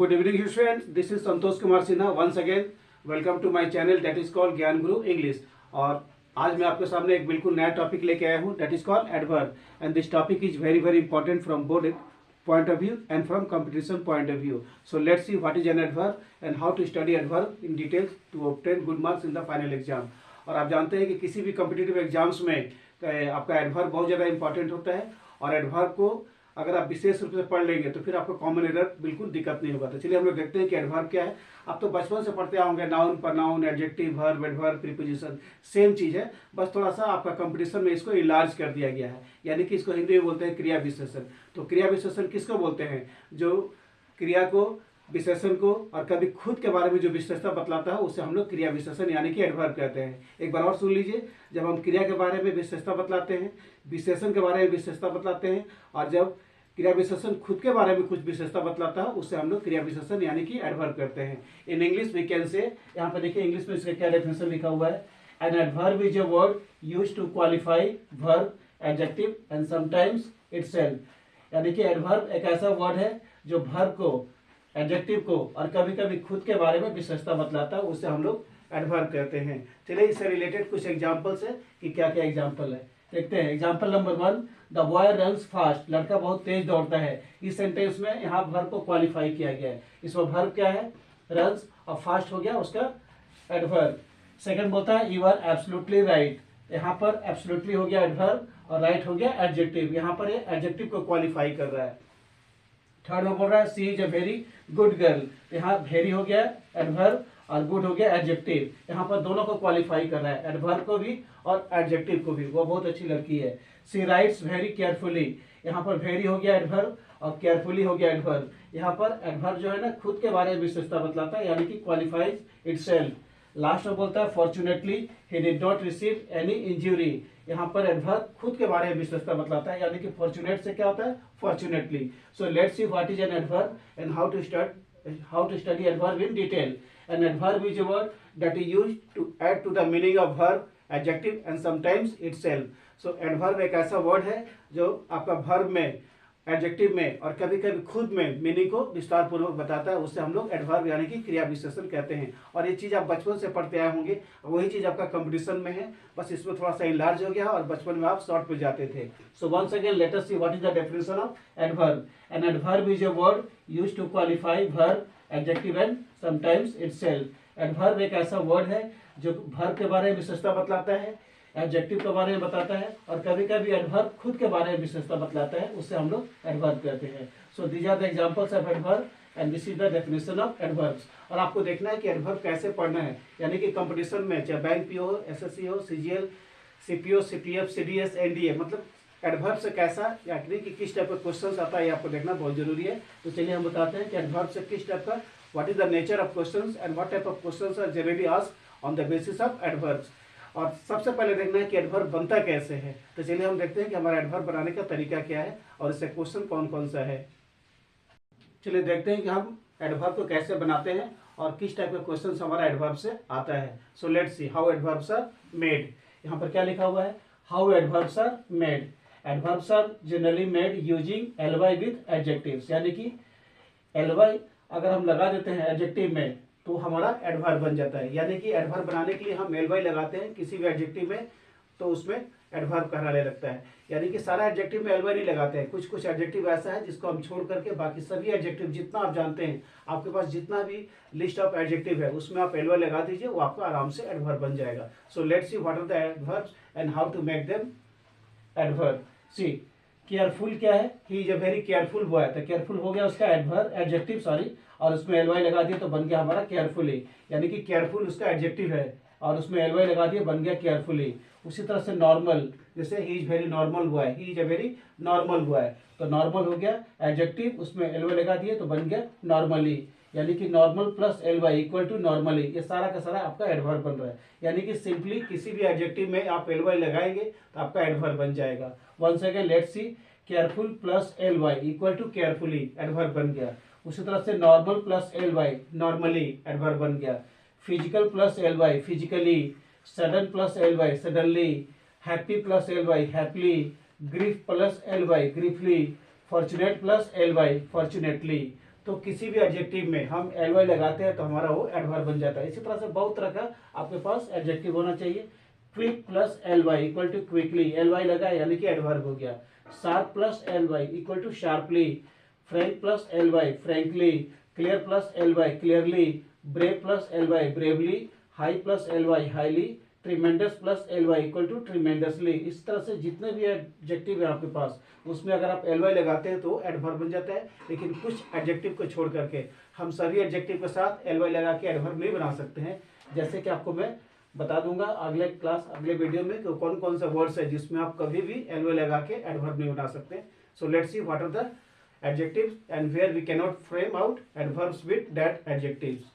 Good evening students, this is Santosh Kumar Sinha once again. Welcome to my channel that is called ज्ञान गुरु English. और आज मैं आपके सामने एक बिल्कुल नया टॉपिक लेके आया हूँ, that is called adverb, and this topic is very important from both point of view and from competition point of view. So let's see what is an adverb and how to study adverb in details to obtain good marks in the final exam. और आप जानते हैं कि किसी भी competitive exams में आपका adverb बहुत ज़्यादा इंपॉर्टेंट होता है, और एडवर्ब को अगर आप विशेष रूप से पढ़ लेंगे तो फिर आपको कॉमन एरर बिल्कुल दिक्कत नहीं होगा। तो चलिए हम लोग देखते हैं कि एडवर्ब क्या है। आप तो बचपन से पढ़ते होंगे, noun, pronoun, adjective, verb, adverb, preposition, same चीज़ है, बस थोड़ा सा आपका कंपटीशन में इसको इलार्ज कर दिया गया है, यानी कि इसको हिंदी में बोलते हैं क्रिया विशेषण। तो क्रिया विशेषण किसको बोलते हैं? जो क्रिया को, विशेषण को और कभी खुद के बारे में जो विशेषता बतलाता है उसे हम लोग क्रिया विशेषण यानी कि एडवर्ब कहते हैं। एक बार और सुन लीजिए, जब हम क्रिया के बारे में विशेषता बतलाते हैं, विशेषण के बारे में विशेषता बतलाते हैं, और जब क्रिया विशेषण खुद के बारे में कुछ विशेषता बतलाता है उससे हम लोग क्रिया विशेषण यानी कि एडवर्ब करते हैं। In English we can say, यहाँ पर देखिए इंग्लिश में इसका क्या डेफिनेशन लिखा हुआ है। An adverb is a word used to qualify verb, adjective and sometimes itself. यानी कि एडवर्ब एक ऐसा वर्ड है जो वर्ब को, एडजेक्टिव को और कभी कभी खुद के बारे में विशेषता बतलाता है, उससे हम लोग एडवर्ब कहते हैं। चलिए इससे रिलेटेड कुछ एग्जाम्पल्स है कि क्या क्या एग्जाम्पल है, देखते हैं। Example number 1, the boy runs fast, लड़का बहुत तेज दौड़ता है। इस सेंटेंस में यहाँ वर्ब को क्वालिफाई किया गया है। इसमें वर्ब क्या है? रन्स, और फास्ट हो गया उसका एडवर्ब। सेकंड बोलता है यू आर एब्सोल्युटली राइट, यहाँ पर एब्सोल्युटली हो गया एडवर्ब और राइट हो गया एडजेक्टिव, यहाँ पर ये एडजेक्टिव को क्वालिफाई कर रहा है। थर्ड में बोल रहा है she is a very good girl, यहाँ वेरी हो गया एडवर्ब और गुड हो गया एडजेक्टिव, यहाँ पर दोनों को क्वालिफाई कर रहा है, एडवर्ब को भी और एडजेक्टिव को भी। वो बहुत अच्छी लड़की है। सी राइट्स वेरी केयरफुली, यहाँ पर वेरी हो गया एडवर्ब और केयरफुली हो गया एडवर्ब। यहाँ पर एडवर्ब जो है ना खुद के बारे में विशेषता बतलाता है, यानी कि क्वालिफाइज इटसेल्फ। लास्ट में बोलता है fortunately he did not receive any injury, यहाँ पर एडवर्ब खुद के बारे में विशेषता बतलाता है, यानी कि फॉर्चुनेट से क्या होता है? Fortunately. So let's see what is an adverb and how to study adverb in detail. An adverb is a word that is used to add to the meaning of verb, adjective and sometimes itself. So adverb एक ऐसा word है जो आपका verb में, adjective में और कभी कभी खुद में मीनिंग को विस्तार पूर्वक बताता है, उससे हम लोग एडवर्ब यानी कि क्रिया विशेषण कहते हैं। और ये चीज़ आप बचपन से पढ़ते आए होंगे, वही चीज़ आपका कंपटीशन में है, बस इसमें थोड़ा सा इनलार्ज हो गया और बचपन में आप शॉर्ट पे जाते थे। So once again let us see what is the definition of adverb. An adverb is a word used to qualify verb, adjective and sometimes itself. Adverb एक ऐसा वर्ड है जो वर्ब के बारे में विशेषता बतलाता है, एडजेक्टिव के बारे में बताता है और कभी कभी एडवर्ब खुद के बारे में विशेषता बतलाता है, उससे हम लोग एडवर्ब कहते हैं। So these are the examples of adverb and this is the definition of adverbs. और आपको देखना है कि एडवर्ब कैसे पढ़ना है, यानी कि कंपटीशन में चाहे बैंक पीओ हो, एसएससी हो, CGL, CPO, CPF, CDS, NDA, मतलब एडवर्ब से कैसा, यानी कि किस टाइप का क्वेश्चन आता है, ये आपको देखना बहुत जरूरी है। तो चलिए हम बताते हैं कि एडवर्ब से किस टाइप का, what is the nature of questions and what type of questions are generally asked on the basis of adverbs. और सबसे पहले देखना है कि एडवर्ब बनता कैसे है। तो चलिए हम देखते हैं कि हमारा एडवर्ब बनाने का तरीका क्या है और इससे क्वेश्चन कौन कौन सा है। चलिए देखते हैं कि हम एडवर्ब को कैसे बनाते हैं और किस टाइप का क्वेश्चन हमारा एडवर्ब से आता है। So let's see how adverbs are made. यहाँ पर क्या लिखा हुआ है? How adverbs are made. Adverbs are generally made using LY with adjectives, यानी कि एलवाई अगर हम लगा देते हैं एडजेक्टिव में तो हमारा एडवर्ब बन जाता है। यानी कि एडवर्ब बनाने के लिए हम एलवाई लगाते हैं किसी भी एडजेक्टिव में तो उसमें एडवर्ब कहलाने लगता है। यानी कि सारा एडजेक्टिव में एलवाई नहीं लगाते हैं, कुछ कुछ एडजेक्टिव ऐसा है जिसको हम छोड़ करके बाकी सभी एडजेक्टिव जितना आप जानते हैं, आपके पास जितना भी लिस्ट ऑफ एडजेक्टिव है उसमें आप एलवाई लगा दीजिए, वो आपका आराम से एडवर्ब बन जाएगा। So let's see what are the adverbs and how to make them adverb. See careful क्या है? He is a very careful boy, तो केयरफुल हो गया उसका एडवर्ब, एडजेक्टिव सॉरी, और उसमें एलवाई लगा दिया तो बन गया हमारा केयरफुली, यानी कि केयरफुल उसका एडजेक्टिव है और उसमें एलवाई लगा दिया, बन गया केयरफुली। उसी तरह से नॉर्मल, जैसे he is very normal boy, he is a very normal boy, तो नॉर्मल हो गया एडजेक्टिव, उसमें एलवाई लगा दिए तो बन गया नॉर्मली, यानी कि normal plus LY equal to normally. ये सारा का सारा आपका एडवर्ब बन रहा है, यानी कि सिंपली किसी भी एडजेक्टिव में आप एलवाई लगाएंगे तो आपका एडवर्ब बन जाएगा। Once again let's see, careful plus LY equal to carefully, adverb बन गया। उसी तरह से normal plus LY, normally, adverb बन गया। Physical plus LY, physically. Sudden plus LY, suddenly. Happy plus LY, happily. Grief plus LY, griefly. Fortunate plus LY, fortunately. तो किसी भी एडजेक्टिव में हम एल वाई लगाते हैं तो हमारा वो एडवर्ब बन जाता है। इसी तरह से बहुत तरह का आपके पास एडजेक्टिव होना चाहिए। Quick plus L Y equal to quickly, L Y लगा यानी कि एडवर्ब हो गया। Sharp plus L Y equal to sharply, frank plus L Y frankly, clear plus L Y clearly, brave plus L Y bravely, high plus L Y highly, tremendous plus L Y equal to tremendously. इस तरह से जितने भी adjective है आपके पास उसमें अगर आप एल वाई लगाते हैं तो एडवर्ब बन जाता है। लेकिन कुछ एडजेक्टिव को छोड़ करके हम सभी एडजेक्टिव के साथ एल वाई लगा के एडवर्ब नहीं बना सकते हैं। जैसे कि आपको मैं बता दूंगा अगले वीडियो में कि कौन कौन सा वर्ड्स है जिसमें आप कभी भी एल वाई लगा के एडवर्ब नहीं बना सकते। So let's see what are the adjectives and where we can not frame out adverbs with that adjectives.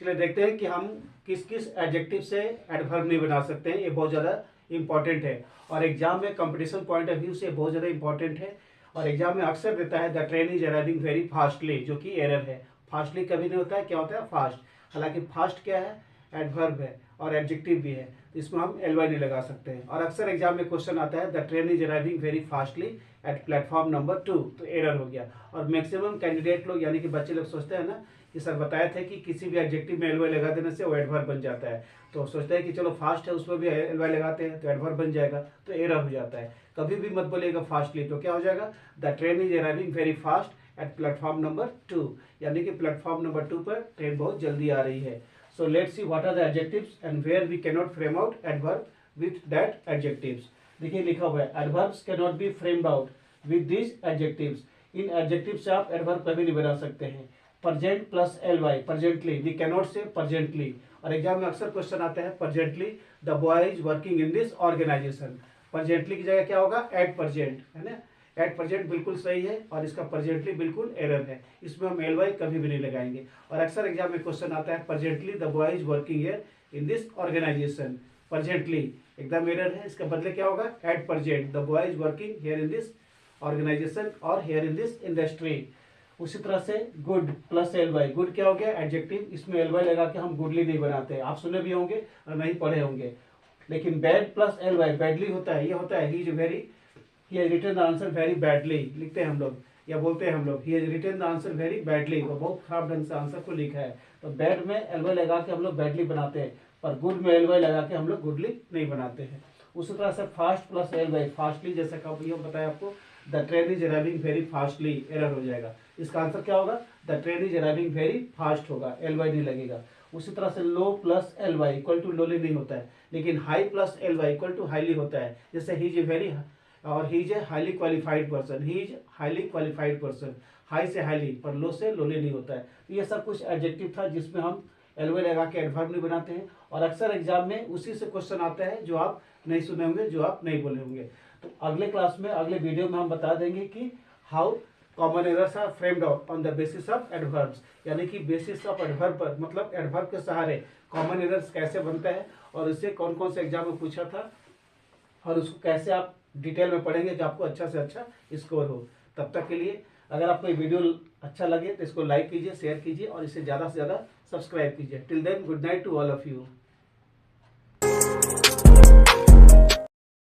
चलिए देखते हैं कि हम किस किस एडजेक्टिव से एडवर्ब नहीं बना सकते हैं। ये बहुत ज़्यादा इंपॉर्टेंट है और एग्जाम में कंपटीशन पॉइंट ऑफ व्यू से बहुत ज़्यादा इंपॉर्टेंट है। और एग्जाम में अक्सर देता है the train is arriving very fastly, जो कि एरर है। फास्टली कभी नहीं होता है, क्या होता है फास्ट। हालांकि फास्ट क्या है, एडवर्ब है और एडजेक्टिव भी है, इसमें हम एल वाई नहीं लगा सकते हैं। और अक्सर एग्जाम में क्वेश्चन आता है the train is arriving very fastly at platform number 2, तो एरर हो गया। और मैक्सिमम कैंडिडेट लोग यानी कि बच्चे लोग सोचते हैं ना कि सर बताए थे कि किसी भी एडजेक्टिव में एल वाई लगा देने से वो एडवर्ब बन जाता है, तो सोचते हैं कि चलो फास्ट है उसमें भी एल वाई लगाते हैं तो एडवर्ब बन जाएगा, तो एरर हो जाता है। कभी भी मत बोलिएगा फास्टली, तो क्या हो जाएगा the train is arriving very fast at platform number 2, यानी कि प्लेटफॉर्म नंबर 2 पर ट्रेन बहुत जल्दी आ रही है। So let's see what are the adjectives and where we cannot frame out adverb with that adjectives. देखिए लिखा हुआ है adverbs cannot be framed out with these adjectives. In adjectives से आप adverb कभी नहीं बना सकते हैं। present plus ly presently, we cannot say presently। और एग्जाम में अक्सर क्वेश्चन आता है presently the boy is working in this organization। presently की जगह क्या होगा at present, है ना। एट प्रेजेंट बिल्कुल सही है और इसका प्रेजेंटली बिल्कुल एरर है, इसमें हम एल वाई कभी भी नहीं लगाएंगे। और अक्सर एग्जाम में क्वेश्चन आता है presently the boy is working here in this organisation, presently एकदम एरर है, इसका बदले क्या होगा at present the boy is working here in this organisation और हियर इन दिस इंडस्ट्री। उसी तरह से good plus L Y, good क्या हो गया एडजेक्टिव, इसमें एल वाई लगा के हम गुडली नहीं बनाते, आप सुने भी होंगे और नहीं पढ़े होंगे। लेकिन bad plus L Y badly होता है, ये होता है he is very, he has written the answer very badly, लिखते हैं हम लोग या बोलते हैं हम लोग he has written the answer very badly, वो बहुत खराब ढंग से आंसर को लिखा है। तो बैड में एल वाई लगा के हम लोग बैडली बनाते हैं, पर गुड में एल वाई लगा के हम लोग गुडली नहीं बनाते हैं। उसी तरह से fast plus L Y fastly, जैसा कभी हम बताया आपको the train is arriving very fastly, error हो जाएगा। इसका आंसर क्या होगा the train is arriving very fast होगा, एल वाई नहीं लगेगा। उसी तरह से low plus L Y equal to lowly नहीं होता है, लेकिन high plus L Y equal to highly होता है। जैसे ही इज वेरी और he is a highly qualified person, he is highly qualified person, high से हाईली पर लो से लोली नहीं होता है। तो ये सब कुछ एडजेक्टिव था जिसमें हम एल वाई लगा के एडवर्ब नहीं बनाते हैं। और अक्सर एग्जाम में उसी से क्वेश्चन आता है जो आप नहीं सुने होंगे, जो आप नहीं बोले होंगे। तो अगले क्लास में अगले वीडियो में हम बता देंगे कि how common errors are framed out on the basis of adverbs, यानी कि बेसिस ऑफ एडवर्ब पर, मतलब एडवर्ब के सहारे कॉमन एरर्स कैसे बनता है और इससे कौन कौन से एग्जाम में पूछा था और उसको कैसे आप डिटेल में पढ़ेंगे कि आपको अच्छा से अच्छा स्कोर हो। तब तक के लिए अगर आपको ये वीडियो अच्छा लगे तो इसको लाइक कीजिए, शेयर कीजिए और इसे ज़्यादा से ज़्यादा सब्सक्राइब कीजिए। Till then good night to all of you.